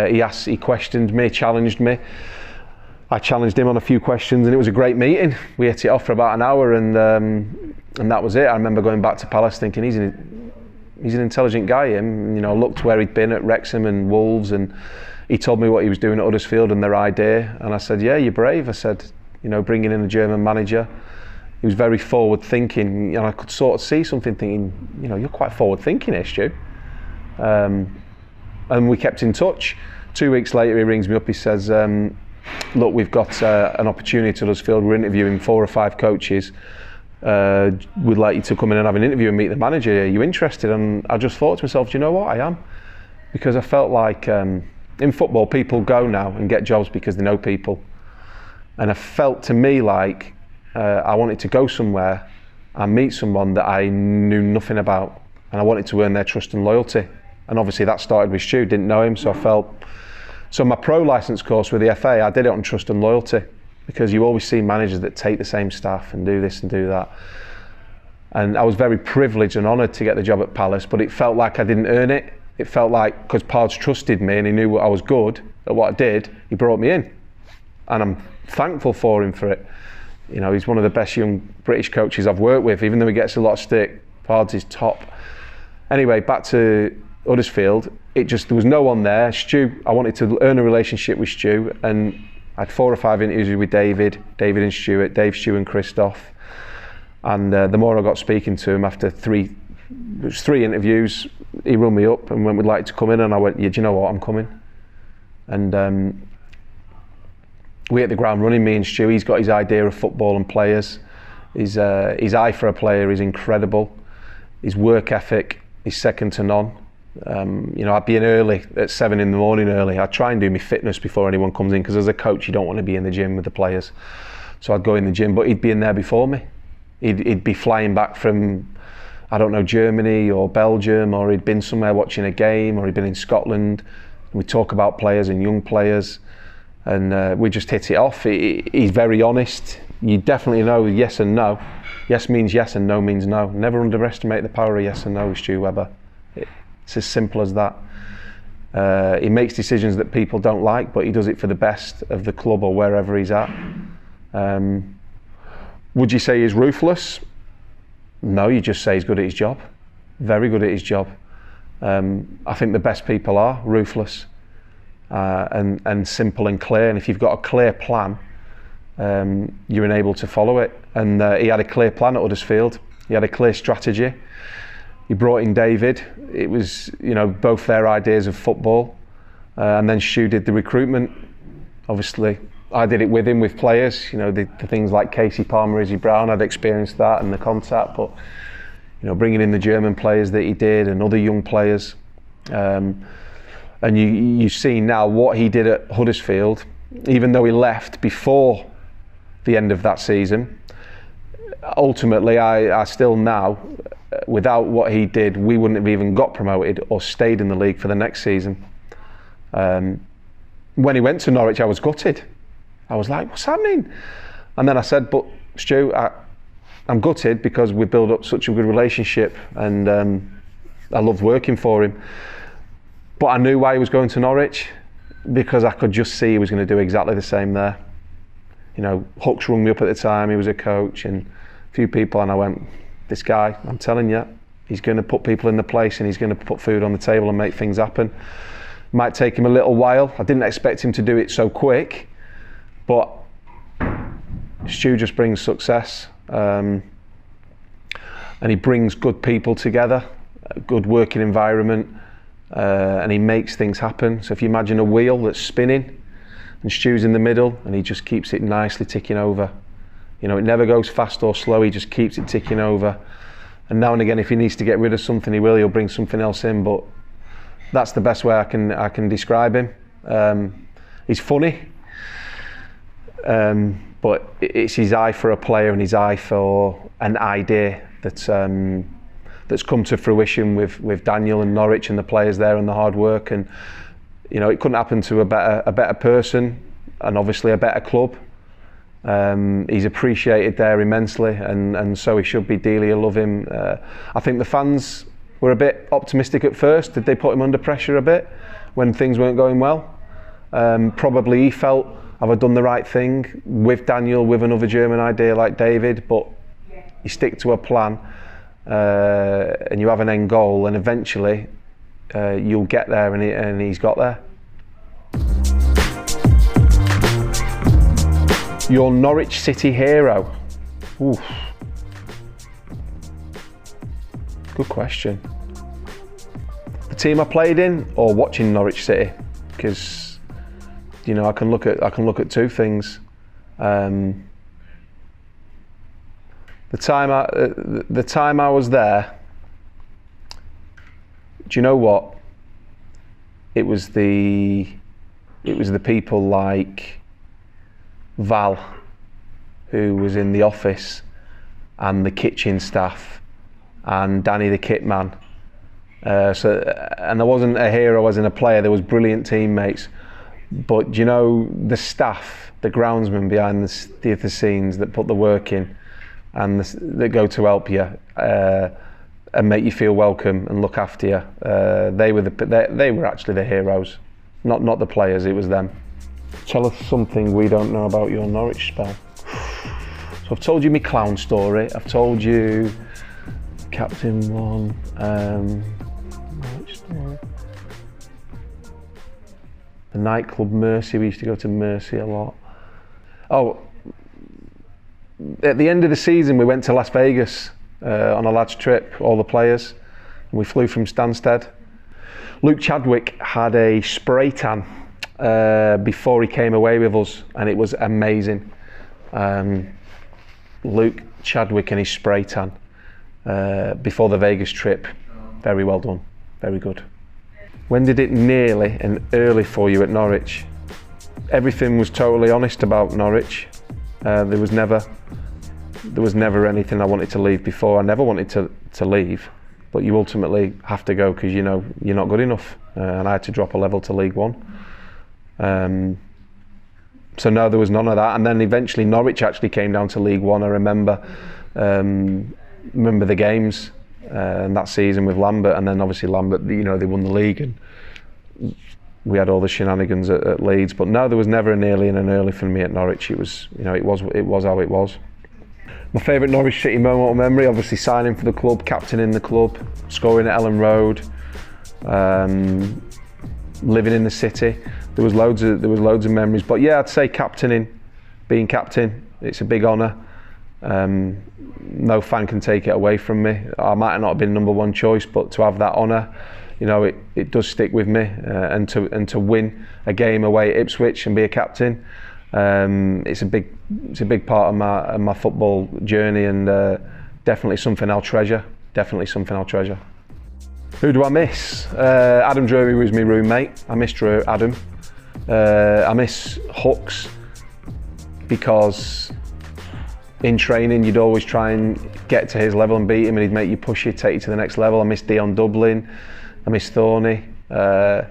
He questioned me, challenged me. I challenged him on a few questions and it was a great meeting. We hit it off for about an hour and that was it. I remember going back to Palace thinking he's an intelligent guy, him. You know, looked where he'd been at Wrexham and Wolves, and he told me what he was doing at Huddersfield and their idea. And I said, yeah, you're brave. I said, you know, bringing in a German manager. He was very forward thinking, and I could sort of see something thinking, you know, you're quite forward thinking here, Stu. And we kept in touch. 2 weeks later, he rings me up. He says, look, we've got an opportunity at Huddersfield. We're interviewing 4 or 5 coaches. We'd like you to come in and have an interview and meet the manager. Are you interested? And I just thought to myself, do you know what, I am. Because I felt like in football, people go now and get jobs because they know people. And I felt to me like I wanted to go somewhere and meet someone that I knew nothing about. And I wanted to earn their trust and loyalty. And obviously that started with Stu, didn't know him, so I felt... So my pro licence course with the FA, I did it on trust and loyalty, because you always see managers that take the same staff and do this and do that. And I was very privileged and honoured to get the job at Palace, but it felt like I didn't earn it. It felt like, because Pards trusted me and he knew I was good at what I did, he brought me in. And I'm thankful for him for it. You know, he's one of the best young British coaches I've worked with, even though he gets a lot of stick. Pards is top. Anyway, back to Huddersfield, there was no one there. Stu, I wanted to earn a relationship with Stu, and I had 4 or 5 interviews with David and Stuart, Dave, Stu and Christoph. And the more I got speaking to him after 3 interviews, he rung me up and went, we'd like to come in, and I went, yeah, do you know what, I'm coming. And we hit the ground running, me and Stu. He's got his idea of football and players. His eye for a player is incredible. His work ethic is second to none. You know, I'd be in early at 7 in the morning early. I'd try and do my fitness before anyone comes in, because as a coach you don't want to be in the gym with the players. So I'd go in the gym, but he'd be in there before me. He'd be flying back from, I don't know, Germany or Belgium, or he'd been somewhere watching a game, or he'd been in Scotland. We'd talk about players and young players, and we just hit it off. He's very honest. You definitely know yes and no. Yes means yes and no means no. Never underestimate the power of yes and no with Stu Webber. It's as simple as that. He makes decisions that people don't like, but he does it for the best of the club or wherever he's at. Would you say he's ruthless? No, you just say he's good at his job. Very good at his job. I think the best people are ruthless and simple and clear. And if you've got a clear plan, you're enabled to follow it. And he had a clear plan at Huddersfield. He had a clear strategy. He brought in David. It was, you know, both their ideas of football. And then Stu did the recruitment. Obviously, I did it with him with players. You know, the things like Casey Palmer, Izzy Brown, I'd experienced that and the contact. But, you know, bringing in the German players that he did and other young players. And you see now what he did at Huddersfield, even though he left before the end of that season. Ultimately, I still now, without what he did, we wouldn't have even got promoted or stayed in the league for the next season. When he went to Norwich, I was gutted. I was like, what's happening? And then I said, but Stu, I'm gutted because we built up such a good relationship, and I loved working for him. But I knew why he was going to Norwich, because I could just see he was going to do exactly the same there. You know, Hooks rung me up at the time, he was a coach, and a few people, and I went, this guy, I'm telling you, he's going to put people in the place, and he's going to put food on the table and make things happen. Might take him a little while. I didn't expect him to do it so quick, but Stu just brings success, and he brings good people together, a good working environment, and he makes things happen. So if you imagine a wheel that's spinning and Stu's in the middle, and he just keeps it nicely ticking over. You know, it never goes fast or slow, he just keeps it ticking over. And now and again, if he needs to get rid of something, he'll bring something else in, but that's the best way I can describe him. He's funny, but it's his eye for a player and his eye for an idea that's come to fruition with Daniel and Norwich and the players there and the hard work. And you know, it couldn't happen to a better person, and obviously a better club. He's appreciated there immensely, and so he should be. Delia love him. I think the fans were a bit optimistic at first. Did they put him under pressure a bit when things weren't going well? Probably he felt, have I done the right thing with Daniel, with another German idea like David? But you stick to a plan, and you have an end goal, and eventually you'll get there, and he's got there. Your Norwich City hero? Oof. Good question. The team I played in, or watching Norwich City? Because you know, I can look at two things. The time I was there, do you know what? It was the people like Val, who was in the office, and the kitchen staff, and Danny the kit man. And there wasn't a hero as in a player, there was brilliant teammates. But you know, the staff, the groundsmen behind the scenes that put the work in, and that go to help you and make you feel welcome and look after you, they were actually the heroes, not the players, it was them. Tell us something we don't know about your Norwich spell. So I've told you my clown story, I've told you Captain one, Norwich story. The nightclub Mercy, we used to go to Mercy a lot. Oh, at the end of the season we went to Las Vegas on a lads trip, all the players, and we flew from Stansted. Luke Chadwick had a spray tan before he came away with us, and it was amazing. Luke Chadwick and his spray tan before the Vegas trip, very well done, very good. When did it nearly and early for you at Norwich? Everything was totally honest about Norwich. There was never anything I wanted to leave before. I never wanted to leave, but you ultimately have to go because you know you're not good enough, and I had to drop a level to League One. So no, there was none of that. And then eventually Norwich actually came down to League One. I remember the games and that season with Lambert, and then obviously Lambert, you know, they won the league, and we had all the shenanigans at Leeds. But no, there was never an early and an early for me at Norwich. It was, you know, it was how it was. My favourite Norwich City moment of memory, obviously signing for the club, captaining the club, scoring at Ellen Road, living in the city. There was loads of memories. But yeah, I'd say being captain, it's a big honour. No fan can take it away from me. I might not have been number one choice, but to have that honour, you know, it does stick with me. And to win a game away at Ipswich and be a captain, it's a big part of my football journey, and definitely something I'll treasure. Who do I miss? Adam Drury was my roommate. I miss Adam. I miss Hooks because in training you'd always try and get to his level and beat him, and he'd make you push you, take you to the next level. I miss Dion Dublin. I miss Thorny. You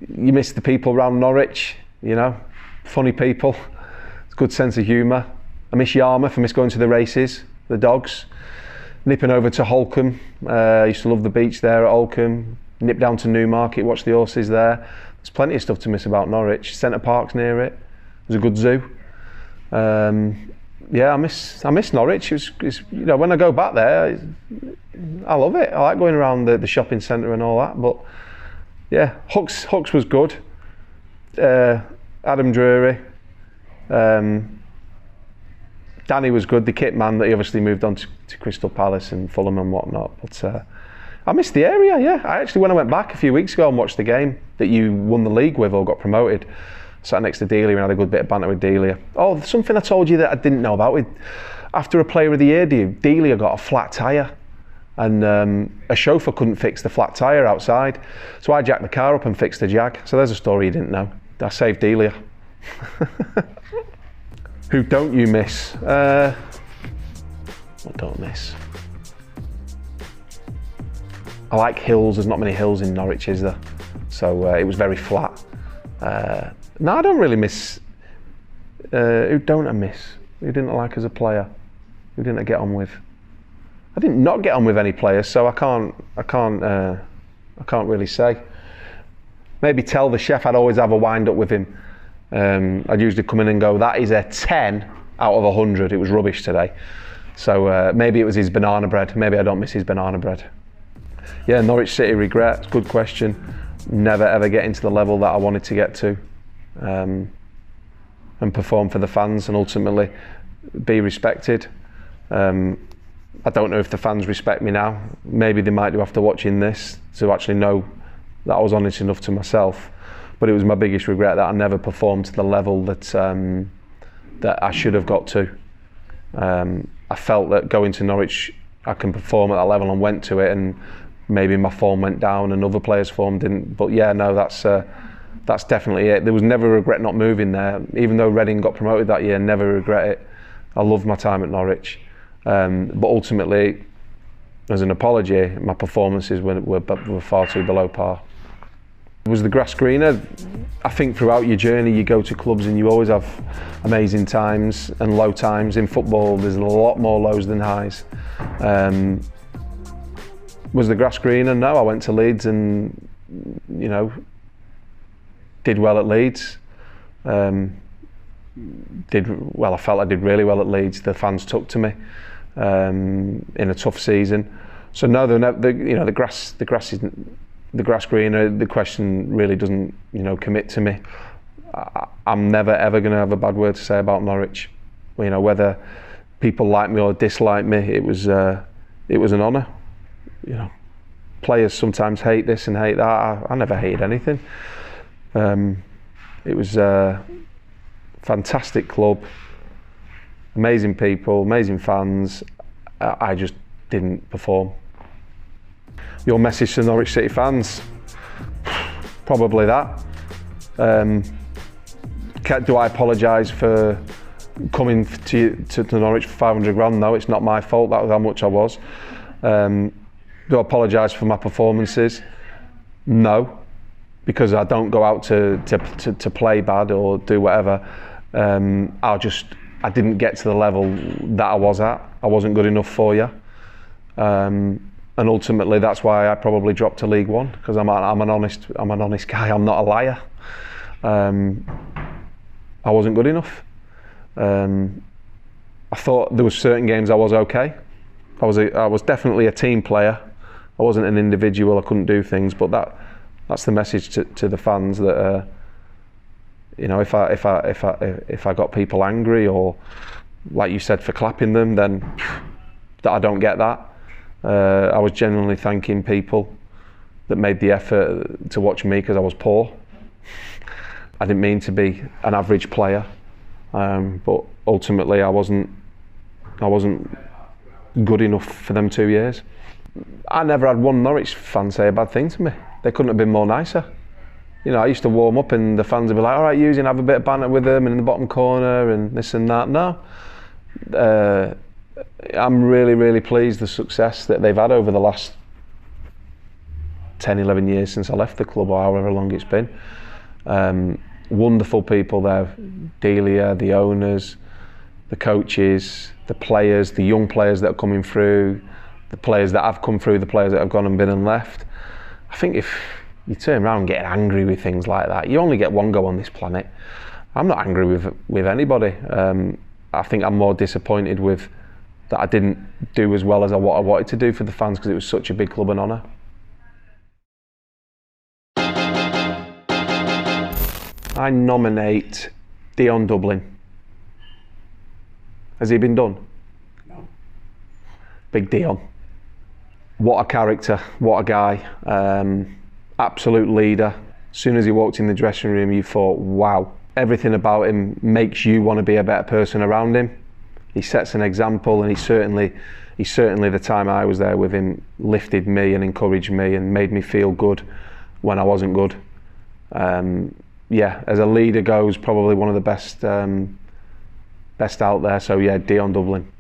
miss the people around Norwich, you know, funny people, good sense of humour. I miss Yarmouth, I miss going to the races, the dogs. Nipping over to Holcombe, I used to love the beach there at Holcombe. Nip down to Newmarket, watch the horses there. There's plenty of stuff to miss about Norwich. Centre Park's near it. There's a good zoo. Yeah, I miss Norwich. It's, you know, when I go back there, I love it. I like going around the shopping centre and all that. But yeah, Hucks was good. Adam Drury. Danny was good, the kit man that he obviously moved on to Crystal Palace and Fulham and whatnot. But I missed the area, yeah. I actually, when I went back a few weeks ago and watched the game that you won the league with or got promoted, sat next to Delia and had a good bit of banter with Delia. Oh, something I told you that I didn't know about. After a Player of the Year Delia got a flat tyre and a chauffeur couldn't fix the flat tyre outside. So I jacked the car up and fixed the Jag. So there's a story you didn't know. I saved Delia. Who don't you miss? What don't miss? I like hills. There's not many hills in Norwich, is there? So it was very flat. No, I don't really miss. Who don't I miss? Who didn't I like as a player? Who didn't I get on with? I didn't not get on with any players, so I can't really say. Maybe Tell the chef. I'd always have a wind up with him. I'd usually come in and go, that is a 10 out of 100. It was rubbish today. So maybe it was his banana bread. Maybe I don't miss his banana bread. Yeah, Norwich City regrets. Good question. Never ever getting to the level that I wanted to get to, and perform for the fans and ultimately be respected. I don't know if the fans respect me now. Maybe they might do after watching this to actually know that I was honest enough to myself. But it was my biggest regret that I never performed to the level that that I should have got to. I felt that going to Norwich, I can perform at that level, and went to it, and maybe my form went down and other players' form didn't. But yeah, no, that's definitely it. There was never a regret not moving there. Even though Reading got promoted that year, never regret it. I loved my time at Norwich. But ultimately, as an apology, my performances were far too below par. Was the grass greener? I think throughout your journey you go to clubs and you always have amazing times and low times. In football there's a lot more lows than highs. Was the grass greener? No, I went to Leeds and, you know, did well at Leeds. I felt I did really well at Leeds. The fans took to me in a tough season. So no, the grass isn't. The grass greener, the question really doesn't, you know, commit to me. I'm never ever going to have a bad word to say about Norwich. You know, whether people like me or dislike me, it was an honour. You know, players sometimes hate this and hate that. I never hated anything. It was a fantastic club, amazing people, amazing fans. I just didn't perform. Your message to Norwich City fans? Probably that. Do I apologise for coming to Norwich for 500 grand? No, it's not my fault. That was how much I was. Do I apologise for my performances? No, because I don't go out to play bad or do whatever. I didn't get to the level that I was at. I wasn't good enough for you. And ultimately, that's why I probably dropped to League One, because I'm an honest guy. I'm not a liar. I wasn't good enough. I thought there was certain games I was okay. I was definitely a team player. I wasn't an individual. I couldn't do things. But that's the message to the fans that you know, if I got people angry or, like you said, for clapping them, then that I don't get that. I was genuinely thanking people that made the effort to watch me because I was poor. I didn't mean to be an average player, but ultimately I wasn't good enough for them 2 years. I never had one Norwich fan say a bad thing to me. They couldn't have been more nicer. You know, I used to warm up and the fans would be like, all right, Hughes, and have a bit of banter with them and in the bottom corner and this and that. No. I'm really, really pleased the success that they've had over the last 10, 11 years since I left the club, or however long it's been. wonderful people there, Delia, the owners, the coaches, the players, the young players that are coming through, the players that have come through, the players that have gone and been and left. I think if you turn around and get angry with things like that, you only get one go on this planet. I'm not angry with anybody. I think I'm more disappointed with that I didn't do as well as what I wanted to do for the fans, because it was such a big club and honour. I nominate Dion Dublin. Has he been done? No. Big Dion. What a character, what a guy. Absolute leader. As soon as he walked in the dressing room, you thought, wow. Everything about him makes you want to be a better person around him. He sets an example, and he certainly, the time I was there with him, lifted me and encouraged me and made me feel good when I wasn't good. Yeah, as a leader goes, probably one of the best out there. So yeah, Dion Dublin.